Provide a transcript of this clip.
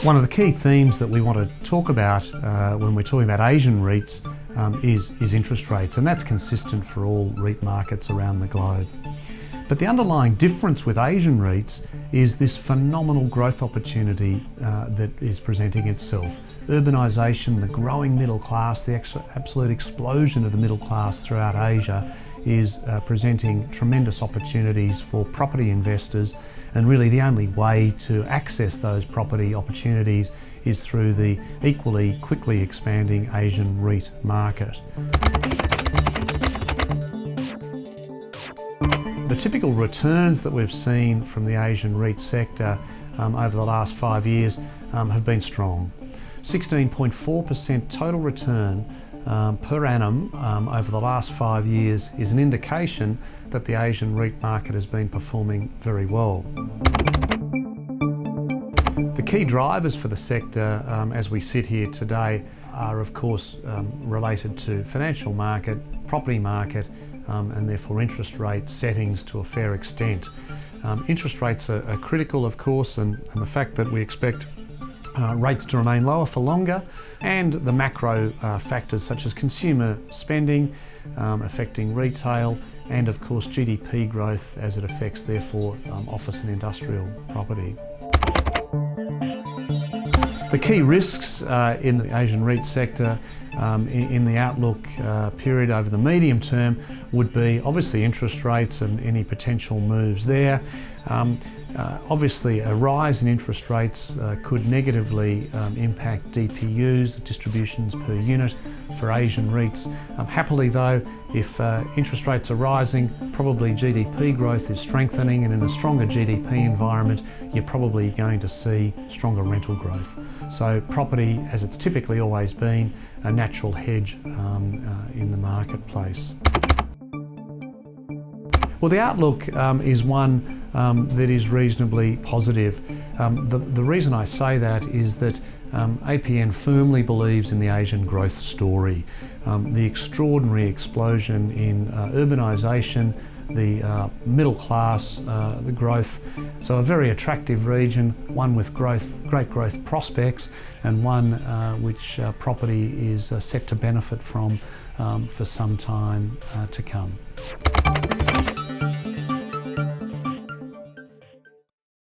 One of the key themes that we want to talk about when we're talking about Asian REITs is interest rates, and that's consistent for all REIT markets around the globe. But the underlying difference with Asian REITs is this phenomenal growth opportunity that is presenting itself. Urbanisation, the growing middle class, the absolute explosion of the middle class throughout Asia is presenting tremendous opportunities for property investors, and really the only way to access those property opportunities is through the equally quickly expanding Asian REIT market. The typical returns that we've seen from the Asian REIT sector over the last 5 years have been strong. 16.4% total return per annum over the last 5 years is an indication that the Asian REIT market has been performing very well. The key drivers for the sector as we sit here today are of course related to financial market, property market, and therefore interest rate settings to a fair extent. Interest rates are critical of course, and the fact that we expect rates to remain lower for longer, and the macro factors such as consumer spending affecting retail, and of course GDP growth as it affects therefore office and industrial property. The key risks in the Asian REIT sector in the outlook period over the medium term would be obviously interest rates and any potential moves there. Obviously a rise in interest rates could negatively impact DPUs, distributions per unit, for Asian REITs. Happily though, if interest rates are rising, probably GDP growth is strengthening, and in a stronger GDP environment you're probably going to see stronger rental growth. So property, as it's typically always been, a natural hedge in the marketplace. Well, the outlook is one that is reasonably positive. The reason I say that is that APN firmly believes in the Asian growth story. The extraordinary explosion in urbanisation, the middle class, the growth. So a very attractive region, one with great growth prospects, and one which property is set to benefit from for some time to come.